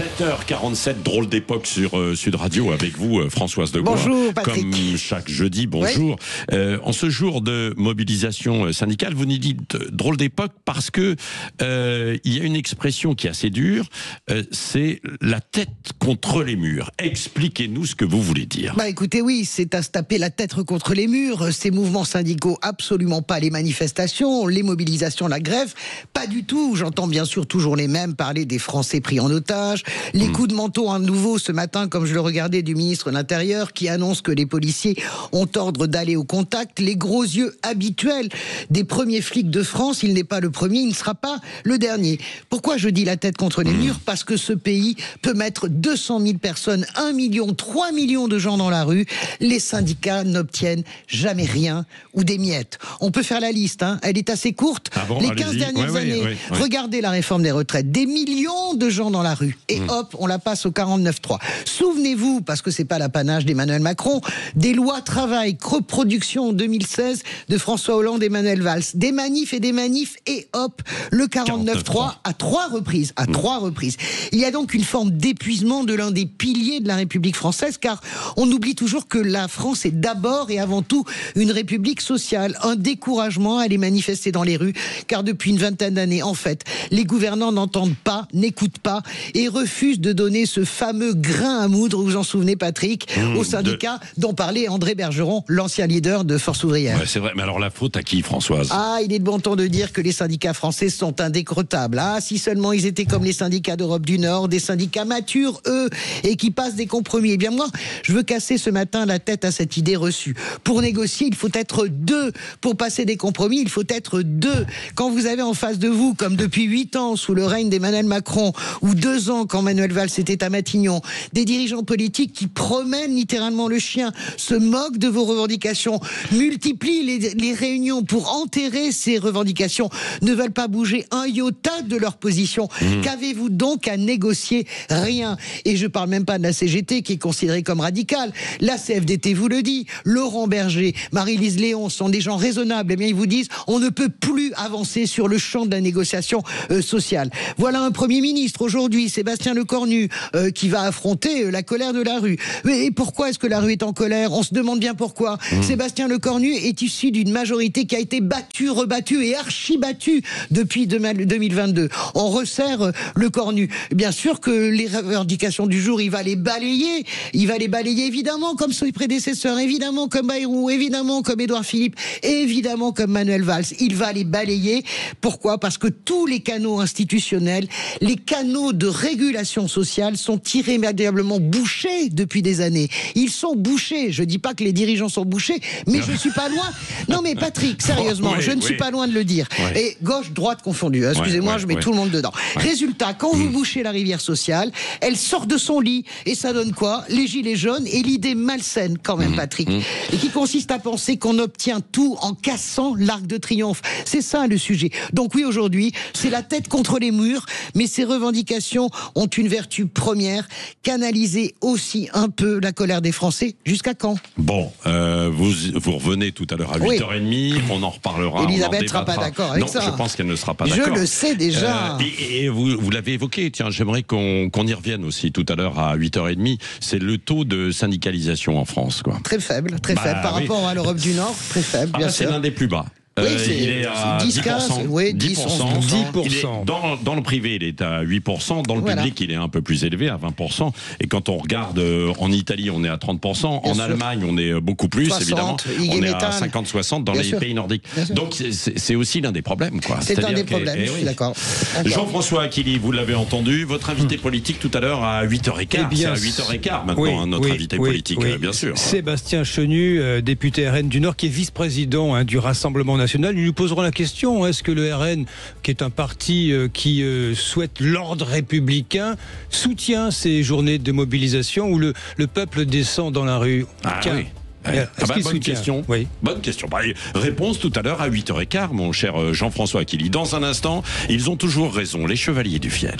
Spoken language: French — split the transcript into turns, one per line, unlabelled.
7h47, drôle d'époque sur Sud Radio avec vous, Françoise Degois.
Bonjour Patrick.
Comme chaque jeudi, bonjour. Oui. En ce jour de mobilisation syndicale, vous nous dites drôle d'époque parce que il y a une expression qui est assez dure, c'est la tête contre les murs. Expliquez-nous ce que vous voulez dire.
Écoutez, oui, c'est à se taper la tête contre les murs. Ces mouvements syndicaux, absolument pas les manifestations, les mobilisations, la grève, pas du tout. J'entends bien sûr toujours les mêmes parler des Français pris en otage, les coups de manteau à nouveau ce matin, comme je le regardais, du ministre de l'Intérieur qui annonce que les policiers ont ordre d'aller au contact, les gros yeux habituels des premiers flics de France. Il n'est pas le premier, il ne sera pas le dernier. Pourquoi je dis la tête contre les murs? Parce que ce pays peut mettre 200 000 personnes, 1 million, 3 millions de gens dans la rue. Les syndicats n'obtiennent jamais rien ou des miettes. On peut faire la liste, hein. Elle est assez courte. Les 15 dernières années, regardez la réforme des retraites. Des millions de gens dans la rue. Et hop, on la passe au 49.3. Souvenez-vous, parce que c'est pas l'apanage d'Emmanuel Macron, des lois travail, reproduction en 2016 de François Hollande et Manuel Valls. Des manifs et hop, le 49.3 à 3 reprises. À 3 reprises. Il y a donc une forme d'épuisement de l'un des piliers de la République française, car on oublie toujours que la France est d'abord et avant tout une république sociale. Un découragement à aller manifester dans les rues, car depuis une vingtaine d'années, en fait, les gouvernants n'entendent pas, n'écoutent pas et refusent de donner ce fameux grain à moudre, vous vous en souvenez Patrick, aux syndicats dont parlait André Bergeron, l'ancien leader de Force ouvrière.
Ouais, c'est vrai, mais alors la faute à qui, Françoise?
Il est de bon ton de dire que les syndicats français sont indécrottables. Si seulement ils étaient comme les syndicats d'Europe du Nord, des syndicats matures, eux, et qui passent des compromis. Eh bien moi, je veux casser ce matin la tête à cette idée reçue. Pour négocier, il faut être deux. Pour passer des compromis, il faut être deux. Quand vous avez en face de vous, comme depuis 8 ans, sous le règne d'Emmanuel Macron, ou 2 ans quand Manuel Valls était à Matignon, des dirigeants politiques qui promènent littéralement le chien, se moquent de vos revendications, multiplient les réunions pour enterrer ces revendications, ne veulent pas bouger un iota de leur position. Qu'avez-vous donc à négocier? Rien. Et je parle même pas de la CGT qui est considérée comme radicale. La CFDT vous le dit. Laurent Berger, Marie-Lise Léon sont des gens raisonnables. Eh bien, ils vous disent on ne peut plus avancer sur le champ de la négociation sociale. Voilà un Premier ministre aujourd'hui, Sébastien Lecornu, qui va affronter la colère de la rue. Et pourquoi est-ce que la rue est en colère? On se demande bien pourquoi. Sébastien Lecornu est issu d'une majorité qui a été battue, rebattue et archi-battue depuis 2022. On resserre Lecornu. Bien sûr que les revendications du jour, il va les balayer. Il va les balayer évidemment comme ses prédécesseurs, évidemment comme Bayrou, évidemment comme Édouard Philippe, évidemment comme Manuel Valls. Il va les balayer. Pourquoi? Parce que tous les canaux institutionnels, les canaux de régulation sociale sont irrémédiablement bouchés depuis des années. Ils sont bouchés. Je dis pas que les dirigeants sont bouchés, mais je suis pas loin. Non mais Patrick, sérieusement, je ne suis pas loin de le dire. Et gauche, droite confondue. Excusez-moi, je mets tout le monde dedans. Résultat, quand vous bouchez la rivière sociale, elle sort de son lit. Et ça donne quoi? Les gilets jaunes et l'idée malsaine quand même, Patrick. Et qui consiste à penser qu'on obtient tout en cassant l'arc de triomphe. C'est ça le sujet. Donc oui, aujourd'hui, c'est la tête contre les murs, mais ces revendications ont une vertu première, canaliser aussi un peu la colère des Français. Jusqu'à quand?
Bon, vous revenez tout à l'heure à 8h30, on en reparlera.
Elisabeth ne sera pas d'accord avec ça.
Je pense qu'elle ne sera pas d'accord.
Je le sais déjà.
Et vous l'avez évoqué, tiens, j'aimerais qu'on y revienne aussi tout à l'heure à 8h30. C'est le taux de syndicalisation en France, quoi.
Très faible par rapport à l'Europe du Nord, très faible, bien sûr.
C'est l'un des plus bas. Il est à 10%.
Oui,
10%. Dans le privé, il est à 8%. Dans le public, il est un peu plus élevé, à 20%. Et quand on regarde en Italie, on est à 30%. En Allemagne, on est beaucoup plus, 60, évidemment. On est à 50-60 dans les pays nordiques. Donc, c'est aussi l'un des problèmes, quoi.
C'est un des problèmes, je suis d'accord.
Jean-François Achilly, vous l'avez entendu. Votre invité politique tout à l'heure à 8h15. C'est à 8h15 maintenant, notre invité politique, bien sûr.
Sébastien Chenu, député RN du Nord, qui est vice-président du Rassemblement national. Nous nous poserons la question, est-ce que le RN, qui est un parti qui souhaite l'ordre républicain, soutient ces journées de mobilisation où le peuple descend dans la rue?
Bonne question. Bonne question. Réponse tout à l'heure à 8h15, mon cher Jean-François Achilly. Dans un instant, ils ont toujours raison, les chevaliers du fiel.